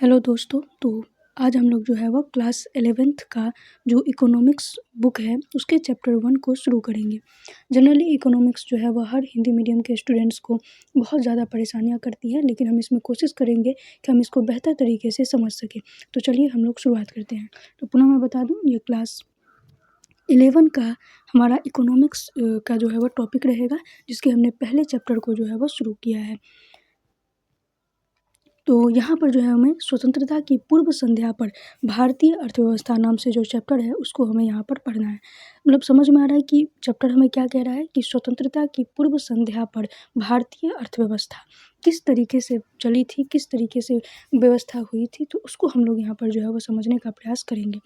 Hello दोस्तों। तो आज हम लोग जो है वो क्लास 11th का जो इकोनॉमिक्स बुक है उसके चैप्टर 1 को शुरू करेंगे। जनरली इकोनॉमिक्स जो है वह हर हिंदी मीडियम के स्टूडेंट्स को बहुत ज़्यादा परेशानियां करती है, लेकिन हम इसमें कोशिश करेंगे कि हम इसको बेहतर तरीके से समझ सकें। तो चलिए हम लोग शुरुआत करते हैं। तो पुनः मैं बता दूँ, ये क्लास 11 का हमारा इकोनॉमिक्स का जो है वो टॉपिक रहेगा, जिसके हमने पहले चैप्टर को जो है वो शुरू किया है। तो यहाँ पर जो है हमें स्वतंत्रता की पूर्व संध्या पर भारतीय अर्थव्यवस्था नाम से जो चैप्टर है उसको हमें यहाँ पर पढ़ना है। मतलब समझ में आ रहा है कि चैप्टर हमें क्या कह रहा है कि स्वतंत्रता की पूर्व संध्या पर भारतीय अर्थव्यवस्था किस तरीके से चली थी, किस तरीके से व्यवस्था हुई थी, तो उसको हम लोग यहाँ पर जो है वो समझने का प्रयास करेंगे।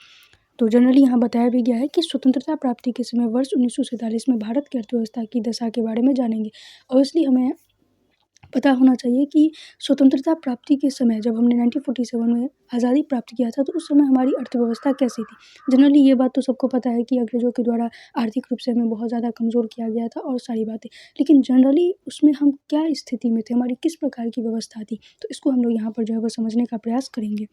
तो जनरली यहाँ बताया भी गया है कि स्वतंत्रता प्राप्ति के समय वर्ष 1947 में भारत की अर्थव्यवस्था की दशा के बारे में जानेंगे। ऑब्वियसली हमें पता होना चाहिए कि स्वतंत्रता प्राप्ति के समय जब हमने 1947 में आज़ादी प्राप्त किया था, तो उस समय हमारी अर्थव्यवस्था कैसी थी। जनरली ये बात तो सबको पता है कि अंग्रेज़ों के द्वारा आर्थिक रूप से हमें बहुत ज़्यादा कमज़ोर किया गया था और सारी बातें, लेकिन जनरली उसमें हम क्या स्थिति में थे, हमारी किस प्रकार की व्यवस्था थी, तो इसको हम लोग यहाँ पर जो है वो समझने का प्रयास करेंगे।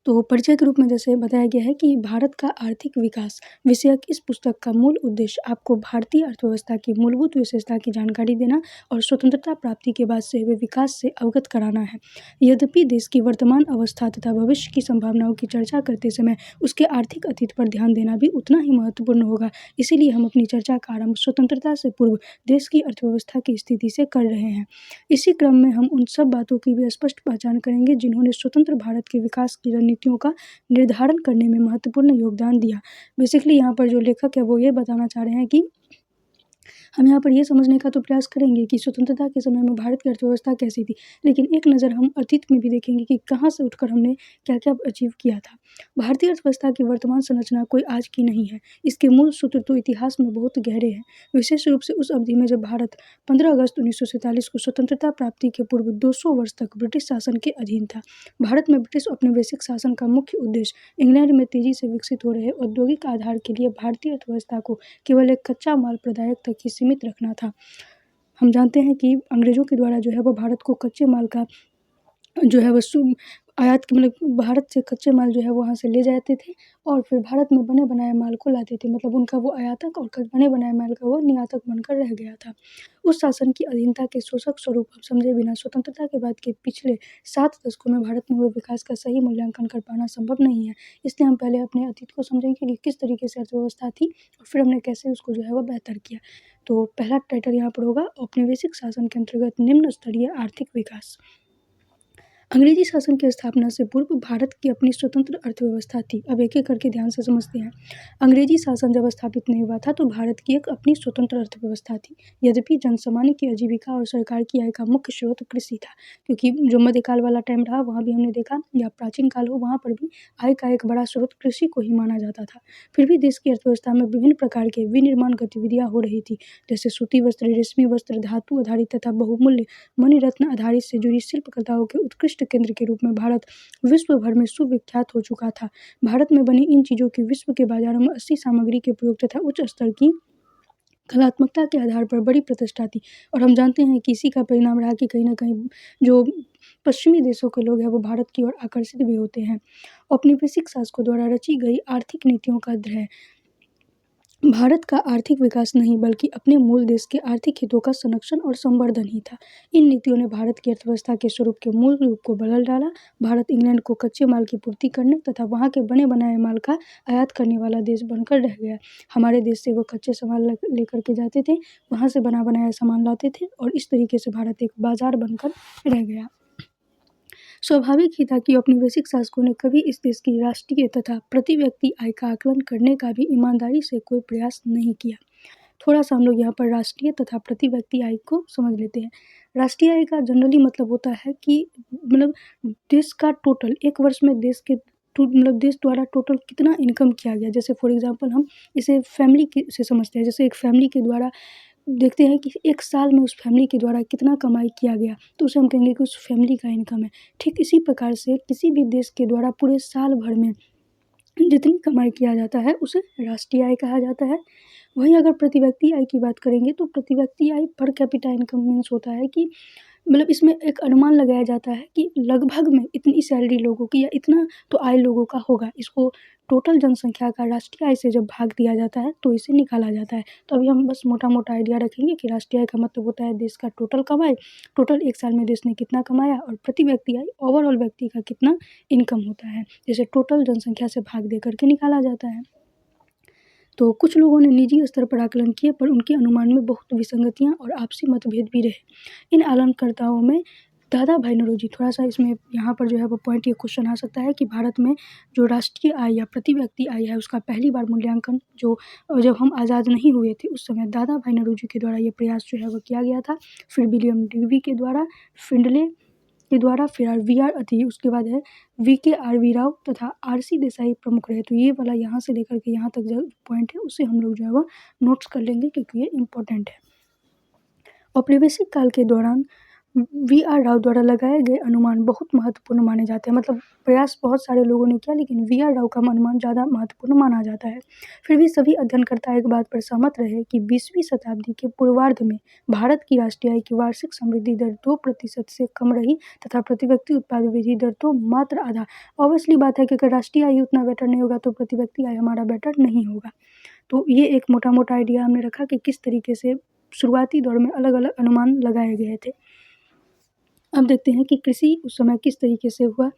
तो परिचय के रूप में जैसे बताया गया है कि भारत का आर्थिक विकास विषयक इस पुस्तक का मूल उद्देश्य आपको भारतीय अर्थव्यवस्था की मूलभूत विशेषता की जानकारी देना और स्वतंत्रता प्राप्ति के बाद से हुए विकास से अवगत कराना है। यद्यपि देश की वर्तमान अवस्था तथा भविष्य की संभावनाओं की चर्चा करते समय उसके आर्थिक अतीत पर ध्यान देना भी उतना ही महत्वपूर्ण होगा। इसीलिए हम अपनी चर्चा का आरंभ स्वतंत्रता से पूर्व देश की अर्थव्यवस्था की स्थिति से कर रहे हैं। इसी क्रम में हम उन सब बातों की भी स्पष्ट पहचान करेंगे जिन्होंने स्वतंत्र भारत के विकास की रणनीतियों का निर्धारण करने में महत्वपूर्ण योगदान दिया। बेसिकली यहाँ पर जो लेखक है वो ये बताना चाह रहे हैं कि हम यहाँ पर ये समझने का तो प्रयास करेंगे कि स्वतंत्रता के समय में भारत की अर्थव्यवस्था कैसी थी, लेकिन एक नज़र हम अतीत में भी देखेंगे कि कहाँ से उठकर हमने क्या क्या अचीव किया था। भारतीय अर्थव्यवस्था की वर्तमान संरचना कोई आज की नहीं है। इसके मूल सूत्र तो इतिहास में बहुत गहरे हैं, विशेष रूप से उस अवधि में जब भारत 15 अगस्त 1947 को स्वतंत्रता प्राप्ति के पूर्व 200 वर्ष तक ब्रिटिश शासन के अधीन था। भारत में ब्रिटिश औपनिवेशिक शासन का मुख्य उद्देश्य इंग्लैंड में तेजी से विकसित हो रहे औद्योगिक आधार के लिए भारतीय अर्थव्यवस्था को केवल एक कच्चा माल प्रदायक तक ही सीमित रखना था। हम जानते हैं कि अंग्रेज़ों के द्वारा जो है वो भारत को कच्चे माल का जो है वो आयात मतलब भारत से कच्चे माल जो है वहाँ से ले जाते थे और फिर भारत में बने बनाए माल को लाते थे। मतलब उनका वो आयातक और बने बनाए माल का वो निर्यातक बनकर रह गया था। उस शासन की अधीनता के शोषक स्वरूप अब समझे बिना स्वतंत्रता के बाद के पिछले 7 दशकों में भारत में हुए विकास का सही मूल्यांकन कर पाना संभव नहीं है। इसलिए हम पहले अपने अतीत को समझेंगे कि किस तरीके से अर्थव्यवस्था थी और फिर हमने कैसे उसको जो है वो बेहतर किया। तो पहला टाइटल यहाँ पर होगा औपनिवेशिक शासन के अंतर्गत निम्न स्तरीय आर्थिक विकास। अंग्रेजी शासन की स्थापना से पूर्व भारत की अपनी स्वतंत्र अर्थव्यवस्था थी। अब एक एक करके ध्यान से समझते हैं। अंग्रेजी शासन जब स्थापित नहीं हुआ था तो भारत की एक अपनी स्वतंत्र अर्थव्यवस्था थी। यद्यपि जनसामान्य की आजीविका और सरकार की आय का मुख्य स्रोत कृषि था, क्योंकि जो मध्यकाल वाला टाइम रहा वहाँ भी हमने देखा, या प्राचीन काल हो वहाँ पर भी आय का एक बड़ा स्रोत कृषि को ही माना जाता था। फिर भी देश की अर्थव्यवस्था में विभिन्न प्रकार के विनिर्माण गतिविधियाँ हो रही थी, जैसे सूती वस्त्र, रेशमी वस्त्र, धातु आधारित तथा बहुमूल्य मणिरत्न आधारित से जुड़ी शिल्पकलाओं के उत्कृष्ट केंद्र के रूप में भारत विश्व भर में सुविख्यात हो चुका था। भारत में बनी इन चीज़ों की विश्व के बाजारों में अच्छी सामग्री के प्रयोग तथा उच्च स्तर की कलात्मकता के आधार पर बड़ी प्रतिष्ठा थी। और हम जानते हैं कि इसी का परिणाम रहा कि कहीं ना कहीं जो पश्चिमी देशों के लोग हैं वो भारत की ओर आकर्षित भी होते हैं। औपनिवेशिक शासकों द्वारा रची गई आर्थिक नीतियों का ध्येय भारत का आर्थिक विकास नहीं बल्कि अपने मूल देश के आर्थिक हितों का संरक्षण और संवर्धन ही था। इन नीतियों ने भारत की अर्थव्यवस्था के स्वरूप के मूल रूप को बदल डाला। भारत इंग्लैंड को कच्चे माल की पूर्ति करने तथा वहाँ के बने बनाए माल का आयात करने वाला देश बनकर रह गया। हमारे देश से वो कच्चे सामान लेकर के जाते थे, वहाँ से बना बनाया सामान लाते थे और इस तरीके से भारत एक बाजार बनकर रह गया। स्वाभाविक ही था कि औपनिवेशिक शासकों ने कभी इस देश की राष्ट्रीय तथा प्रति व्यक्ति आय का आकलन करने का भी ईमानदारी से कोई प्रयास नहीं किया। थोड़ा सा हम लोग यहाँ पर राष्ट्रीय तथा प्रति व्यक्ति आय को समझ लेते हैं। राष्ट्रीय आय का जनरली मतलब होता है कि मतलब देश का टोटल एक वर्ष में देश के मतलब देश द्वारा टोटल कितना इनकम किया गया। जैसे फॉर एग्जांपल हम इसे फैमिली से समझते हैं। जैसे एक फैमिली के द्वारा देखते हैं कि एक साल में उस फैमिली के द्वारा कितना कमाई किया गया, तो उसे हम कहेंगे कि उस फैमिली का इनकम है। ठीक इसी प्रकार से किसी भी देश के द्वारा पूरे साल भर में जितनी कमाई किया जाता है उसे राष्ट्रीय आय कहा जाता है। वहीं अगर प्रति व्यक्ति आय की बात करेंगे तो प्रति व्यक्ति आय पर कैपिटा इनकम मीन्स होता है कि मतलब इसमें एक अनुमान लगाया जाता है कि लगभग में इतनी सैलरी लोगों की या इतना तो आय लोगों का होगा। इसको टोटल जनसंख्या का राष्ट्रीय आय से जब भाग दिया जाता है तो इसे निकाला जाता है। तो अभी हम बस मोटा-मोटा आइडिया रखेंगे कि राष्ट्रीय आय का मतलब होता है देश का टोटल कमाई, टोटल एक साल में देश ने कितना कमाया, और प्रति व्यक्ति आय ओवरऑल व्यक्ति का कितना इनकम होता है, जिसे टोटल जनसंख्या से भाग दे करके निकाला जाता है। तो कुछ लोगों ने निजी स्तर पर आकलन किए, पर उनके अनुमान में बहुत विसंगतियां और आपसी मतभेद भी रहे। इन आकलनकर्ताओं में दादा भाई नौरोजी, थोड़ा सा इसमें यहाँ पर जो है वो पॉइंट, ये क्वेश्चन आ सकता है कि भारत में जो राष्ट्रीय आय या प्रति व्यक्ति आय है उसका पहली बार मूल्यांकन जो जब हम आज़ाद नहीं हुए थे उस समय दादा भाई नौरोजी के द्वारा ये प्रयास जो है वो किया गया था। फिर विलियम डीवी के द्वारा, फिंडले के द्वारा, फिर वी.आर. अति, उसके बाद है वी.के.आर.वी. राव तथा आर.सी. देसाई प्रमुख रहे। तो ये वाला यहाँ से लेकर के यहाँ तक जो पॉइंट है उसे हम लोग जो है वो नोट्स कर लेंगे क्योंकि ये इम्पोर्टेंट है। औपनिवेशिक काल के दौरान वी.आर. राव द्वारा लगाए गए अनुमान बहुत महत्वपूर्ण माने जाते हैं। मतलब प्रयास बहुत सारे लोगों ने किया लेकिन वी.आर. राव का अनुमान ज़्यादा महत्वपूर्ण माना जाता है। फिर भी सभी अध्ययनकर्ता एक बात पर सहमत रहे कि 20वीं शताब्दी के पूर्वार्ध में भारत की राष्ट्रीय आय की वार्षिक समृद्धि दर 2% से कम रही तथा प्रति व्यक्ति उत्पाद वृद्धि दर तो मात्र आधा। ऑब्वियसली बात है कि अगर राष्ट्रीय आय उतना बेटर नहीं होगा तो प्रति व्यक्ति आय हमारा बेटर नहीं होगा। तो ये एक मोटा-मोटा आइडिया हमने रखा कि किस तरीके से शुरुआती दौर में अलग-अलग अनुमान लगाए गए थे। अब देखते हैं कि कृषि उस समय किस तरीके से हुआ।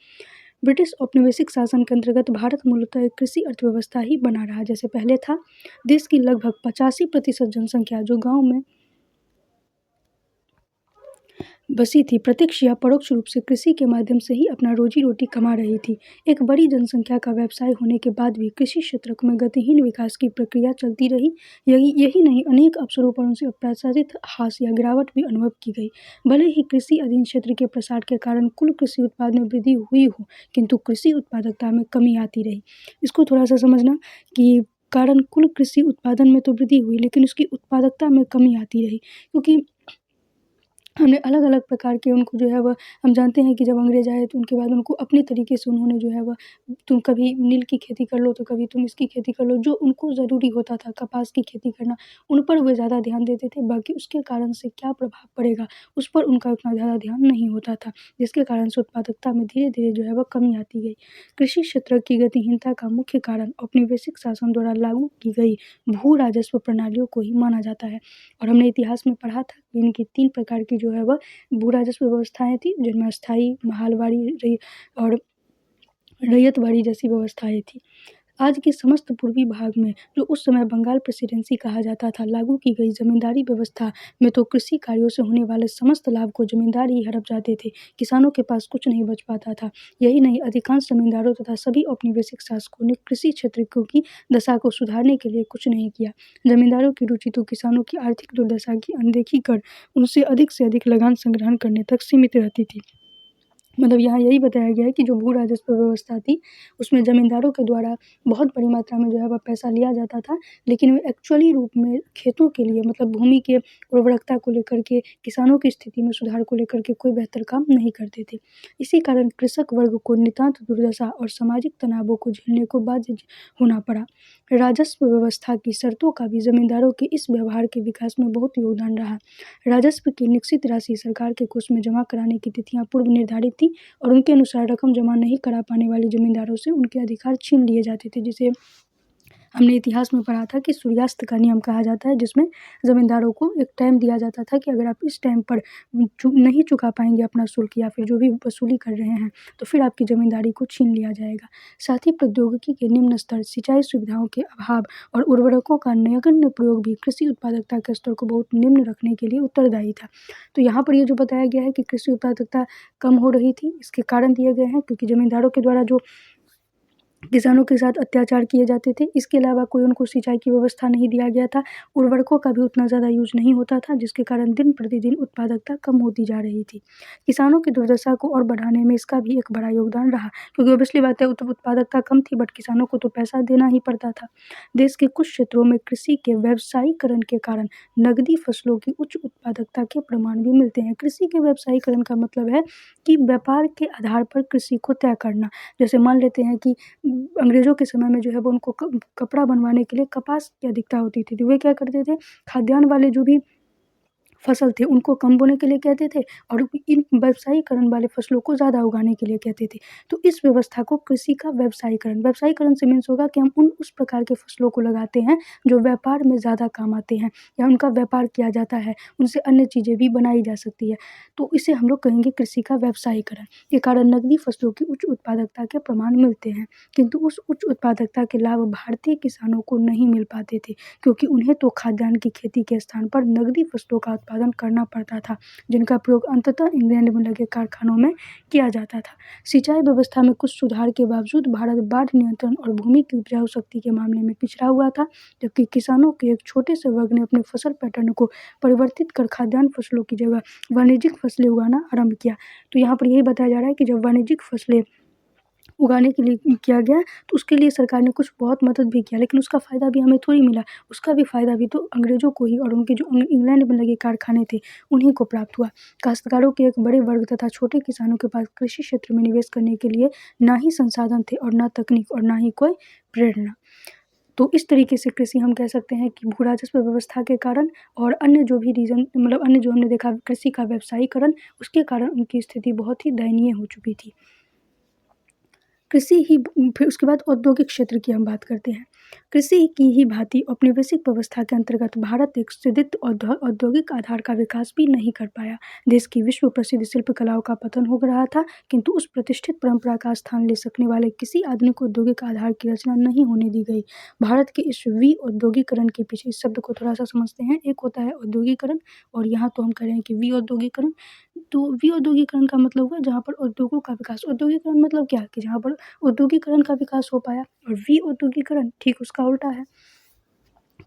ब्रिटिश औपनिवेशिक शासन के अंतर्गत भारत मूलतः एक कृषि अर्थव्यवस्था ही बना रहा। जैसे पहले था, देश की लगभग 85% जनसंख्या जो गाँव में बसी थी, प्रत्यक्ष या परोक्ष रूप से कृषि के माध्यम से ही अपना रोजी रोटी कमा रही थी। एक बड़ी जनसंख्या का व्यवसाय होने के बाद भी कृषि क्षेत्र में गतिहीन विकास की प्रक्रिया चलती रही। यही नहीं, अनेक अवसरों पर उनसे अप्रत्याशित ह्रास या गिरावट भी अनुभव की गई। भले ही कृषि अधीन क्षेत्र के प्रसार के कारण कुल कृषि उत्पाद में वृद्धि हुई हो, किंतु कृषि उत्पादकता में कमी आती रही। इसको थोड़ा सा समझना कि कारण कुल कृषि उत्पादन में तो वृद्धि हुई लेकिन उसकी उत्पादकता में कमी आती रही, क्योंकि हमने अलग-अलग प्रकार के उनको जो है वह, हम जानते हैं कि जब अंग्रेज़ आए तो उनके बाद उनको अपने तरीके से उन्होंने जो है वह, तुम कभी नील की खेती कर लो तो कभी तुम इसकी खेती कर लो, जो उनको ज़रूरी होता था कपास की खेती करना, उन पर वे ज़्यादा ध्यान देते थे। बाकी उसके कारण से क्या प्रभाव पड़ेगा उस पर उनका उतना ज़्यादा ध्यान नहीं होता था, जिसके कारण से उत्पादकता में धीरे-धीरे जो है वह कमी आती गई। कृषि क्षेत्र की गतिहीनता का मुख्य कारण औपनिवेशिक शासन द्वारा लागू की गई भू राजस्व प्रणालियों को ही माना जाता है। और हमने इतिहास में पढ़ा था कि इनकी 3 प्रकार की जो है वह भू राजस्व व्यवस्थाएँ थी, जिनमें अस्थायी, महलवाड़ी और रैयतवाड़ी जैसी व्यवस्थाएँ थी। आज के समस्त पूर्वी भाग में, जो उस समय बंगाल प्रेसिडेंसी कहा जाता था, लागू की गई जमींदारी व्यवस्था में तो कृषि कार्यों से होने वाले समस्त लाभ को जमींदार ही हड़प जाते थे। किसानों के पास कुछ नहीं बच पाता था। यही नहीं, अधिकांश जमींदारों तथा सभी औपनिवेशिक शासकों ने कृषि क्षेत्र की दशा को सुधारने के लिए कुछ नहीं किया। जमींदारों की रुचि तो किसानों की आर्थिक दुर्दशा की अनदेखी कर उनसे अधिक से अधिक लगान संग्रहण करने तक सीमित रहती थी। मतलब यहाँ यही बताया गया है कि जो भू राजस्व व्यवस्था थी, उसमें ज़मींदारों के द्वारा बहुत बड़ी मात्रा में जो है वह पैसा लिया जाता था, लेकिन वे एक्चुअली रूप में खेतों के लिए, मतलब भूमि के उर्वरकता को लेकर के, किसानों की स्थिति में सुधार को लेकर के कोई बेहतर काम नहीं करते थे। इसी कारण कृषक वर्ग को नितांत दुर्दशा और सामाजिक तनावों को झेलने को बाध्य होना पड़ा। राजस्व व्यवस्था की शर्तों का भी ज़मींदारों के इस व्यवहार के विकास में बहुत योगदान रहा। राजस्व की निश्चित राशि सरकार के कोष में जमा कराने की तिथियां पूर्व निर्धारित थी और उनके अनुसार रकम जमा नहीं करा पाने वाले जमींदारों से उनके अधिकार छीन लिए जाते थे, जिसे हमने इतिहास में पढ़ा था कि सूर्यास्त का नियम कहा जाता है, जिसमें ज़मींदारों को एक टाइम दिया जाता था कि अगर आप इस टाइम पर नहीं चुका पाएंगे अपना शुल्क या फिर जो भी वसूली कर रहे हैं तो फिर आपकी ज़मींदारी को छीन लिया जाएगा। साथ ही प्रौद्योगिकी के निम्न स्तर, सिंचाई सुविधाओं के अभाव और उर्वरकों का नगण्य प्रयोग भी कृषि उत्पादकता के स्तर को बहुत निम्न रखने के लिए उत्तरदायी था। तो यहाँ पर ये जो बताया गया है कि कृषि उत्पादकता कम हो रही थी, इसके कारण दिए गए हैं क्योंकि ज़मींदारों के द्वारा जो किसानों के साथ अत्याचार किए जाते थे। इसके अलावा कोई उनको सिंचाई की व्यवस्था नहीं दिया गया था, उर्वरकों का भी उतना ज़्यादा यूज़ नहीं होता था, जिसके कारण दिन प्रतिदिन उत्पादकता कम होती जा रही थी। किसानों की दुर्दशा को और बढ़ाने में इसका भी एक बड़ा योगदान रहा, क्योंकि ऑब्वियसली बात है उत्पादकता कम थी बट किसानों को तो पैसा देना ही पड़ता था। देश के कुछ क्षेत्रों में कृषि के व्यावसायीकरण के कारण नकदी फसलों की उच्च उत्पादकता के प्रमाण भी मिलते हैं। कृषि के व्यावसायीकरण का मतलब है कि व्यापार के आधार पर कृषि को तय करना। जैसे मान लेते हैं कि अंग्रेज़ों के समय में जो है वो उनको कपड़ा बनवाने के लिए कपास की अधिकता होती थी, तो वे क्या करते थे, खाद्यान्न वाले जो भी फसल थे उनको कम बोने के लिए कहते थे और इन व्यवसायीकरण वाले फसलों को ज़्यादा उगाने के लिए कहते थे। तो इस व्यवस्था को कृषि का व्यवसायीकरण से मीन्स होगा कि हम उस प्रकार के फसलों को लगाते हैं जो व्यापार में ज़्यादा काम आते हैं या उनका व्यापार किया जाता है, उनसे अन्य चीज़ें भी बनाई जा सकती है। तो इसे हम लोग कहेंगे कृषि का व्यवसायीकरण। के कारण नकदी फसलों की उच्च उत्पादकता के प्रमाण मिलते हैं, किंतु उस उच्च उत्पादकता के लाभ भारतीय किसानों को नहीं मिल पाते थे, क्योंकि उन्हें तो खाद्यान्न की खेती के स्थान पर नकदी फसलों का उत्पादन करना पड़ता था, जिनका प्रयोग अंततः इंग्लैंड में लगे कारखानों में किया जाता था। सिंचाई व्यवस्था में कुछ सुधार के बावजूद भारत बाढ़ नियंत्रण और भूमि की उपजाऊ शक्ति के मामले में पिछड़ा हुआ था, जबकि किसानों के एक छोटे से वर्ग ने अपने फसल पैटर्न को परिवर्तित कर खाद्यान्न फसलों की जगह वाणिज्यिक फसलें उगाना आरंभ किया। तो यहाँ पर यही बताया जा रहा है कि जब वाणिज्यिक फसलें उगाने के लिए किया गया तो उसके लिए सरकार ने कुछ बहुत मदद भी किया, लेकिन उसका फ़ायदा भी हमें थोड़ी मिला। उसका भी फ़ायदा भी तो अंग्रेज़ों को ही और उनके जो इंग्लैंड में लगे कारखाने थे उन्हीं को प्राप्त हुआ। काश्तकारों के एक बड़े वर्ग तथा छोटे किसानों के पास कृषि क्षेत्र में निवेश करने के लिए ना ही संसाधन थे और ना तकनीक और ना ही कोई प्रेरणा। तो इस तरीके से कृषि हम कह सकते हैं कि भू राजस्व व्यवस्था के कारण और अन्य जो भी रीज़न मतलब अन्य जो हमने देखा कृषि का व्यवसायीकरण, उसके कारण उनकी स्थिति बहुत ही दयनीय हो चुकी थी। कृषि ही फिर उसके बाद औद्योगिक क्षेत्र की हम बात करते हैं। कृषि की ही भांति औपनिवेशिक व्यवस्था के अंतर्गत भारत एक सुदृढ़ औद्योगिक आधार का विकास भी नहीं कर पाया। देश की विश्व प्रसिद्ध शिल्प कलाओं का पतन हो रहा था, किंतु उस प्रतिष्ठित परंपरा का स्थान ले सकने वाले किसी आधुनिक औद्योगिक आधार की रचना नहीं होने दी गई। भारत के इस विऔद्योगिकरण के पीछे इस शब्द को थोड़ा सा समझते हैं। एक होता है औद्योगिकरण और यहाँ तो हम कह रहे हैं कि विऔद्योगिकरण। तो विऔद्योगिकरण का मतलब हुआ जहाँ पर उद्योगों का विकास। औद्योगिकरण मतलब क्या कि जहाँ पर औद्योगिकरण का विकास हो पाया, और विऔद्योगिकरण ठीक उसका उल्टा है।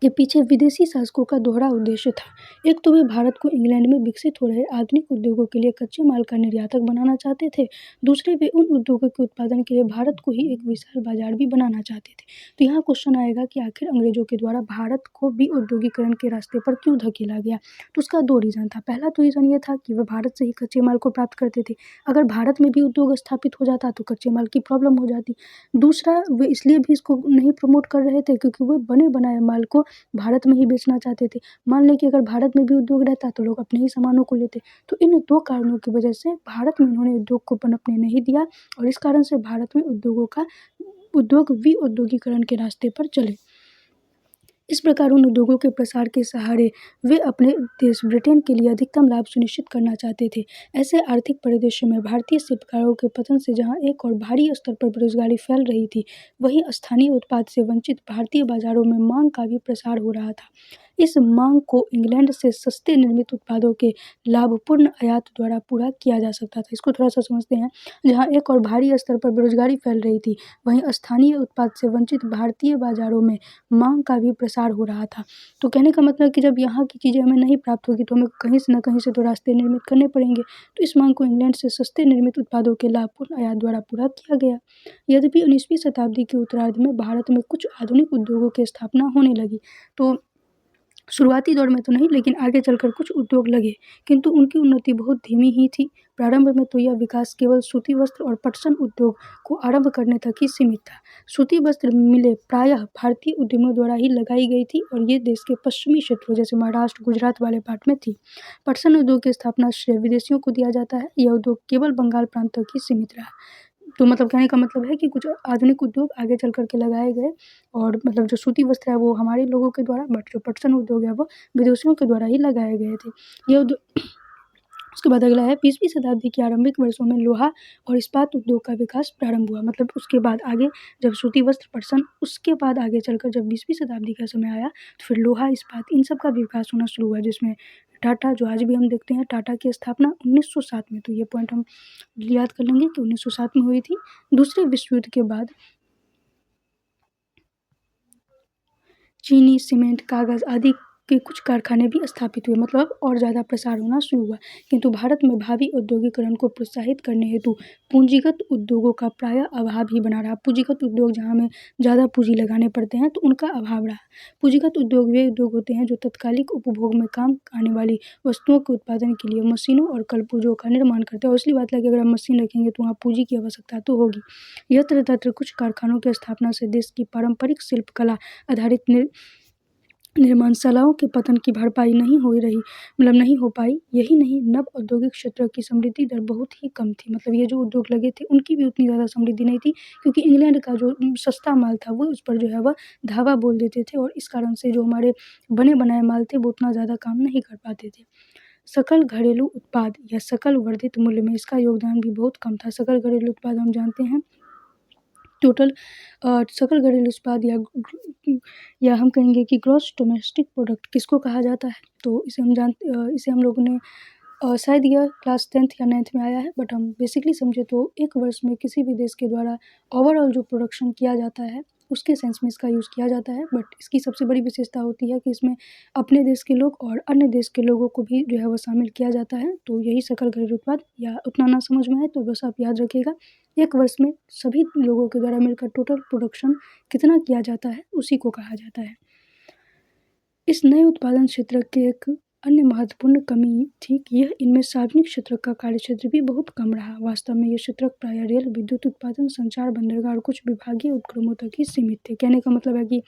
के पीछे विदेशी शासकों का दोहरा उद्देश्य था। एक तो वे भारत को इंग्लैंड में विकसित हो रहे आधुनिक उद्योगों के लिए कच्चे माल का निर्यातक बनाना चाहते थे। दूसरे, वे उन उद्योगों के उत्पादन के लिए भारत को ही एक विशाल बाजार भी बनाना चाहते थे। तो यहाँ क्वेश्चन आएगा कि आखिर अंग्रेजों के द्वारा भारत को विऔद्योगिकरण के रास्ते पर क्यों धकेला गया। तो उसका दो रीज़न था। पहला तो रीज़न ये था कि वे भारत से ही कच्चे माल को प्राप्त करते थे। अगर भारत में भी उद्योग स्थापित हो जाता तो कच्चे माल की प्रॉब्लम हो जाती। दूसरा, वे इसलिए भी इसको नहीं प्रमोट कर रहे थे क्योंकि वे बने बनाए माल को भारत में ही बेचना चाहते थे। मान लें कि अगर भारत में भी उद्योग रहता तो लोग अपने ही सामानों को लेते। तो इन दो कारणों की वजह से भारत में उन्होंने उद्योग को पनपने नहीं दिया, और इस कारण से भारत में उद्योग विऔद्योगिकरण के रास्ते पर चले। इस प्रकार उन उद्योगों के प्रसार के सहारे वे अपने देश ब्रिटेन के लिए अधिकतम लाभ सुनिश्चित करना चाहते थे। ऐसे आर्थिक परिदृश्य में भारतीय शिल्पकारों के पतन से जहां एक और भारी स्तर पर बेरोजगारी फैल रही थी, वहीं स्थानीय उत्पाद से वंचित भारतीय बाजारों में मांग का भी प्रसार हो रहा था। इस मांग को इंग्लैंड से सस्ते निर्मित उत्पादों के लाभपूर्ण आयात द्वारा पूरा किया जा सकता था। इसको थोड़ा सा समझते हैं। जहाँ एक और भारी स्तर पर बेरोजगारी फैल रही थी, वहीं स्थानीय उत्पाद से वंचित भारतीय बाजारों में मांग का भी प्रसार हो रहा था। तो कहने का मतलब कि जब यहाँ की चीज़ें हमें नहीं प्राप्त होगी तो हमें कहीं से न कहीं से तो रास्ते निर्मित करने पड़ेंगे। तो इस मांग को इंग्लैंड से सस्ते निर्मित उत्पादों के लाभपूर्ण आयात द्वारा पूरा किया गया। यद्यपि 19वीं शताब्दी के उत्तरार्ध में भारत में कुछ आधुनिक उद्योगों की स्थापना होने लगी। तो शुरुआती दौर में तो नहीं, लेकिन आगे चलकर कुछ उद्योग लगे, किंतु उनकी उन्नति बहुत धीमी ही थी। प्रारंभ में तो यह विकास केवल सूती वस्त्र और पटसन उद्योग को आरंभ करने तक ही सीमित था। सूती वस्त्र मिलें प्रायः भारतीय उद्यमियों द्वारा ही लगाई गई थी और ये देश के पश्चिमी क्षेत्रों जैसे महाराष्ट्र, गुजरात वाले पार्ट में थी। पटसन उद्योग की स्थापना श्रेय विदेशियों को दिया जाता है। यह उद्योग केवल बंगाल प्रांत तक ही सीमित रहा। तो मतलब कहने का मतलब है कि कुछ आधुनिक उद्योग आगे चल कर के लगाए गए, और मतलब जो सूती वस्त्र है वो हमारे लोगों के द्वारा, बट जो पटसन उद्योग है वो विदेशियों के द्वारा ही लगाए गए थे। ये उद्योग उसके बाद अगला है 20वीं शताब्दी के आरंभिक वर्षों में लोहा और इस्पात उद्योग का विकास प्रारंभ हुआ। मतलब उसके बाद आगे जब सूती वस्त्र, पटसन, उसके बाद आगे चलकर जब 20वीं शताब्दी का समय आया तो फिर लोहा, इस्पात, इन सब का भी विकास होना शुरू हुआ, जिसमें टाटा, जो आज भी हम देखते हैं, टाटा की स्थापना 1907 में, तो ये पॉइंट हम याद कर लेंगे कि 1907 में हुई थी। दूसरे विश्व युद्ध के बाद चीनी, सीमेंट, कागज़ आदि के कुछ कारखाने भी स्थापित हुए, मतलब और ज़्यादा प्रसार होना शुरू हुआ। किंतु भारत में भावी औद्योगिकरण को प्रोत्साहित करने हेतु पूंजीगत उद्योगों का प्रायः अभाव ही बना रहा। पूंजीगत उद्योग जहाँ हमें ज़्यादा पूंजी लगाने पड़ते हैं तो उनका अभाव रहा। पूंजीगत उद्योग वे उद्योग होते हैं जो तत्कालिक उपभोग में काम आने वाली वस्तुओं के उत्पादन के लिए मशीनों और कलपुर्जों का निर्माण करते हैं। और इसलिए बात है कि अगर हम मशीन रखेंगे तो वहाँ पूंजी की आवश्यकता तो होगी। यत्र तत्र कुछ कारखानों की स्थापना से देश की पारंपरिक शिल्प कला आधारित निर्माणशालाओं के पतन की भरपाई नहीं हो रही, मतलब नहीं हो पाई। यही नहीं, नव औद्योगिक क्षेत्र की समृद्धि दर बहुत ही कम थी। मतलब ये जो उद्योग लगे थे उनकी भी उतनी ज़्यादा समृद्धि नहीं थी, क्योंकि इंग्लैंड का जो सस्ता माल था वो उस पर जो है वह धावा बोल देते थे, और इस कारण से जो हमारे बने बनाए माल थे वो उतना ज़्यादा काम नहीं कर पाते थे। सकल घरेलू उत्पाद या सकल वर्धित मूल्य में इसका योगदान भी बहुत कम था। सकल घरेलू उत्पाद हम जानते हैं टोटल सकल घरेलू उत्पाद या हम कहेंगे कि ग्रॉस डोमेस्टिक प्रोडक्ट किसको कहा जाता है, तो इसे हम लोगों ने शायद यह क्लास 10th या 9th में आया है, बट हम बेसिकली समझे तो एक वर्ष में किसी भी देश के द्वारा ओवरऑल जो प्रोडक्शन किया जाता है उसके सेंस में इसका यूज़ किया जाता है। बट इसकी सबसे बड़ी विशेषता होती है कि इसमें अपने देश के लोग और अन्य देश के लोगों को भी जो है वो शामिल किया जाता है। तो यही सकल घरेलू उत्पाद, या उतना ना समझ में आए तो बस आप याद रखिएगा, एक वर्ष में सभी लोगों के द्वारा मिलकर टोटल प्रोडक्शन कितना किया जाता है उसी को कहा जाता है। इस नए उत्पादन क्षेत्र की एक अन्य महत्वपूर्ण कमी थी कि यह इनमें सार्वजनिक क्षेत्र का कार्यक्षेत्र भी बहुत कम रहा। वास्तव में ये क्षेत्र प्रायः रेल, विद्युत उत्पादन, संचार, बंदरगाह और कुछ विभागीय उपक्रमों तक ही सीमित थे। कहने का मतलब है कि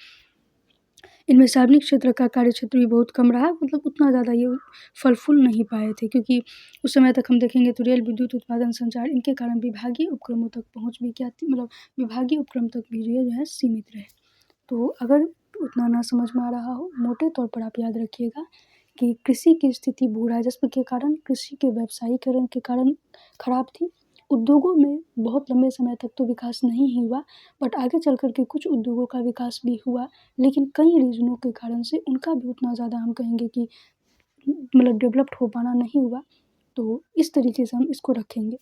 इनमें सार्वजनिक क्षेत्र का कार्यक्षेत्र भी बहुत कम रहा, मतलब उतना ज़्यादा ये फल फूल नहीं पाए थे, क्योंकि उस समय तक हम देखेंगे तो रेल, विद्युत उत्पादन, संचार, इनके कारण विभागीय उपक्रमों तक पहुँच भी क्या थी, मतलब विभागीय उपक्रम तक भी जो है सीमित रहे। तो अगर उतना ना समझ में आ रहा हो, मोटे तौर पर आप याद रखिएगा कि कृषि की स्थिति भू-राजस्व के कारण, कृषि के व्यावसायीकरण के कारण खराब थी। उद्योगों में बहुत लंबे समय तक तो विकास नहीं ही हुआ, बट आगे चल कर के कुछ उद्योगों का विकास भी हुआ, लेकिन कई रीज़नों के कारण से उनका भी उतना ज़्यादा हम कहेंगे कि मतलब डेवलप्ड हो पाना नहीं हुआ। तो इस तरीके से हम इसको रखेंगे।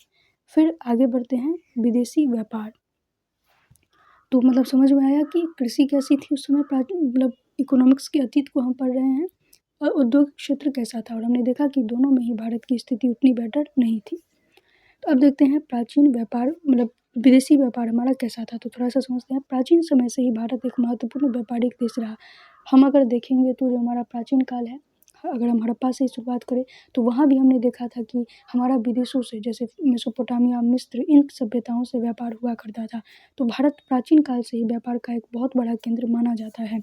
फिर आगे बढ़ते हैं, विदेशी व्यापार। तो मतलब समझ में आया कि कृषि कैसी थी उस समय, मतलब इकोनॉमिक्स के अतीत को हम पढ़ रहे हैं, और औद्योगिक क्षेत्र कैसा था, और हमने देखा कि दोनों में ही भारत की स्थिति उतनी बेटर नहीं थी। तो अब देखते हैं प्राचीन व्यापार, मतलब विदेशी व्यापार हमारा कैसा था, तो थोड़ा सा समझते हैं। प्राचीन समय से ही भारत एक महत्वपूर्ण व्यापारिक देश रहा। हम अगर देखेंगे तो जो हमारा प्राचीन काल है, अगर हम हड़प्पा से ही शुरुआत करें तो वहाँ भी हमने देखा था कि हमारा विदेशों से, जैसे मेसोपोटामिया, मिस्र, इन सभ्यताओं से व्यापार हुआ करता था। तो भारत प्राचीन काल से ही व्यापार का एक बहुत बड़ा केंद्र माना जाता है।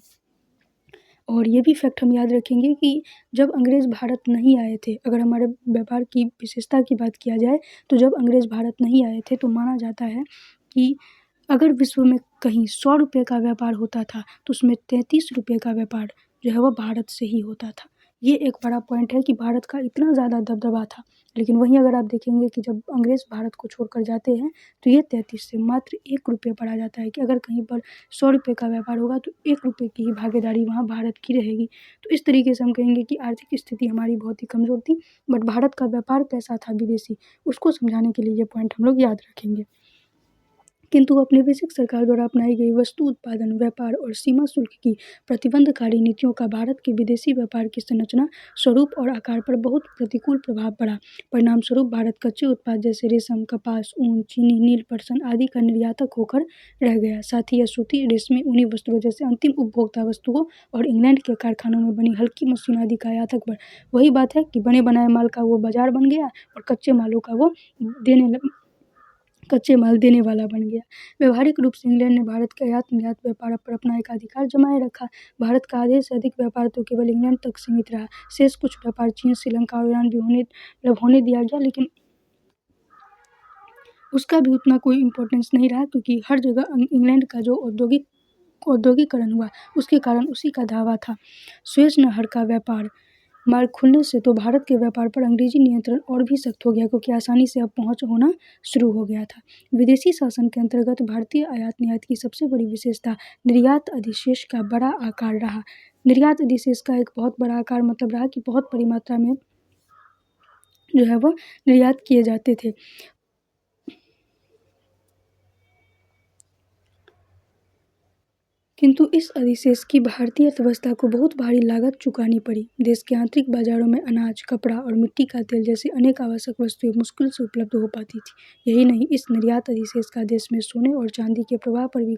और ये भी फैक्ट हम याद रखेंगे कि जब अंग्रेज़ भारत नहीं आए थे, अगर हमारे व्यापार की विशेषता की बात किया जाए, तो जब अंग्रेज़ भारत नहीं आए थे तो माना जाता है कि अगर विश्व में कहीं 100 रुपये का व्यापार होता था तो उसमें 33 रुपये का व्यापार जो है वह भारत से ही होता था। ये एक बड़ा पॉइंट है कि भारत का इतना ज़्यादा दबदबा था। लेकिन वहीं अगर आप देखेंगे कि जब अंग्रेज़ भारत को छोड़कर जाते हैं तो ये 33 से मात्र 1 रुपये पर आ जाता है, कि अगर कहीं पर 100 रुपये का व्यापार होगा तो 1 रुपये की ही भागीदारी वहाँ भारत की रहेगी। तो इस तरीके से हम कहेंगे कि आर्थिक स्थिति हमारी बहुत ही कमज़ोर थी, बट भारत का व्यापार कैसा था विदेशी, उसको समझाने के लिए ये पॉइंट हम लोग याद रखेंगे। किंतु औपनिवेशिक सरकार द्वारा अपनाई गई वस्तु उत्पादन, व्यापार और सीमा शुल्क की प्रतिबंधकारी नीतियों का भारत के विदेशी व्यापार की संरचना, स्वरूप और आकार पर बहुत प्रतिकूल प्रभाव पड़ा। परिणाम स्वरूप भारत कच्चे उत्पाद जैसे रेशम, कपास, ऊन, चीनी, नील पटसन आदि का निर्यातक होकर रह गया। साथ ही यह सूती, रेशमी, ऊनी वस्त्रों जैसे अंतिम उपभोक्ता वस्तुओं और इंग्लैंड के कारखानों में बनी हल्की मशीन आदि का आयातक बढ़। वही बात है कि बने बनाए माल का वो बाजार बन गया और कच्चे माल देने वाला बन गया। व्यावहारिक रूप से इंग्लैंड ने भारत के आयात-निर्यात व्यापार पर अपना एकाधिकार जमाए रखा। भारत का आधे से अधिक व्यापार तो केवल इंग्लैंड तक सीमित रहा। शेष कुछ व्यापार चीन, श्रीलंका और ईरान भी होने दिया गया, लेकिन उसका भी उतना कोई इम्पोर्टेंस नहीं रहा, क्योंकि हर जगह इंग्लैंड का जो औद्योगिकरण हुआ उसके कारण उसी का दावा था। सुएज़ नहर का व्यापार मार्ग खुलने से तो भारत के व्यापार पर अंग्रेजी नियंत्रण और भी सख्त हो गया, क्योंकि आसानी से अब पहुंच होना शुरू हो गया था। विदेशी शासन के अंतर्गत भारतीय आयात निर्यात की सबसे बड़ी विशेषता निर्यात अधिशेष का बड़ा आकार रहा। निर्यात अधिशेष का एक बहुत बड़ा आकार मतलब रहा कि बहुत बड़ी मात्रा में जो है वह निर्यात किए जाते थे। किंतु इस अधिशेष की भारतीय अर्थव्यवस्था को बहुत भारी लागत चुकानी पड़ी। देश के आंतरिक बाजारों में अनाज, कपड़ा और मिट्टी का तेल जैसी अनेक आवश्यक वस्तुएं मुश्किल से उपलब्ध हो पाती थी। यही नहीं, इस निर्यात अधिशेष का देश में सोने और चांदी के प्रवाह पर भी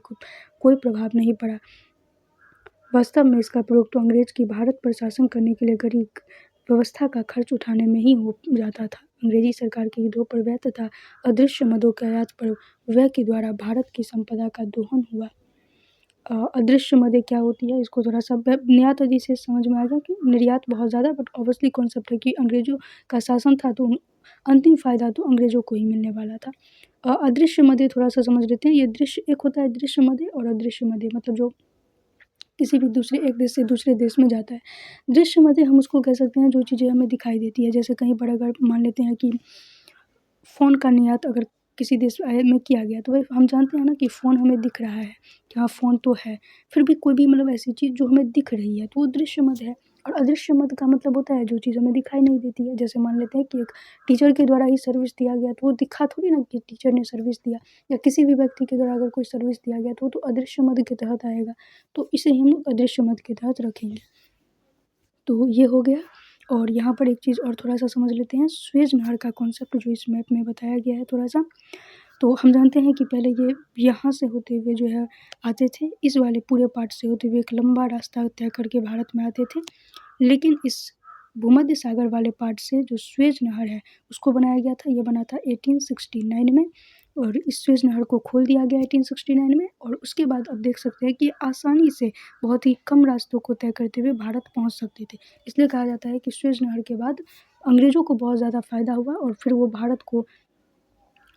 कोई प्रभाव नहीं पड़ा। वास्तव में इसका प्रयोग तो अंग्रेज की भारत पर शासन करने के लिए गरीब व्यवस्था का खर्च उठाने में ही हो जाता था। अंग्रेजी सरकार के युद्धों पर व्यय तथा अदृश्य मदों के आयात पर व्यय के द्वारा भारत की संपदा का दोहन हुआ। अदृश्य मदें क्या होती है, इसको थोड़ा-सा नया तरीके से समझ में आएगा कि निर्यात बहुत ज़्यादा, बट ऑब्वियसली कॉन्सेप्ट है कि अंग्रेज़ों का शासन था तो अंतिम फ़ायदा तो अंग्रेज़ों को ही मिलने वाला था। अदृश्य मदें थोड़ा-सा समझ लेते हैं। ये दृश्य एक होता है दृश्य मदें और अदृश्य मदें, मतलब जो किसी भी दूसरे एक देश से दूसरे देश में जाता है। दृश्य मदें हम उसको कह सकते हैं जो चीज़ें हमें दिखाई देती है, जैसे कहीं पर अगर मान लेते हैं कि फ़ोन का निर्यात अगर किसी देश में किया गया, तो वही हम जानते हैं ना कि फ़ोन हमें दिख रहा है कि हाँ, फ़ोन तो है। फिर भी कोई भी मतलब ऐसी चीज़ जो हमें दिख रही है, तो वो दृश्य मद है। और अदृश्य मद का मतलब होता है जो चीज़ हमें दिखाई नहीं देती है। जैसे मान लेते हैं कि एक टीचर के द्वारा ही सर्विस दिया गया, तो वो दिखा थोड़ी ना कि टीचर ने सर्विस दिया, या किसी भी व्यक्ति के द्वारा अगर कोई सर्विस दिया गया, तो वो तो अदृश्य मद के तहत आएगा। तो इसे ही हम लोग अदृश्य मद के तहत रखेंगे। तो ये हो गया। और यहाँ पर एक चीज़ और थोड़ा-सा समझ लेते हैं, स्वेज नहर का कॉन्सेप्ट जो इस मैप में बताया गया है थोड़ा-सा। तो हम जानते हैं कि पहले ये यहाँ से होते हुए जो है आते थे, इस वाले पूरे पार्ट से होते हुए एक लंबा रास्ता तय करके भारत में आते थे। लेकिन इस भूमध्य सागर वाले पार्ट से जो स्वेज नहर है, उसको बनाया गया था। ये बना था 1869 में, और इस स्वेज नहर को खोल दिया गया 1869 में। और उसके बाद अब देख सकते हैं कि आसानी से बहुत ही कम रास्तों को तय करते हुए भारत पहुँच सकते थे। इसलिए कहा जाता है कि स्वेज नहर के बाद अंग्रेज़ों को बहुत ज़्यादा फ़ायदा हुआ, और फिर वो भारत को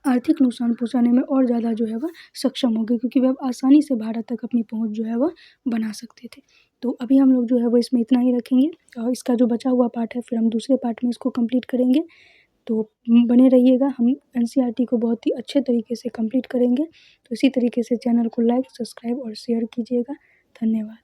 आर्थिक नुकसान पहुँचाने में और ज़्यादा जो है वह सक्षम हो गए, क्योंकि वह आसानी से भारत तक अपनी पहुँच जो है वह बना सकते थे। तो अभी हम लोग जो है वो इसमें इतना ही रखेंगे, और इसका जो बचा हुआ पार्ट है फिर हम दूसरे पार्ट में इसको कंप्लीट करेंगे। तो बने रहिएगा, हम एनसीईआरटी को बहुत ही अच्छे तरीके से कंप्लीट करेंगे। तो इसी तरीके से चैनल को लाइक, सब्सक्राइब और शेयर कीजिएगा। धन्यवाद।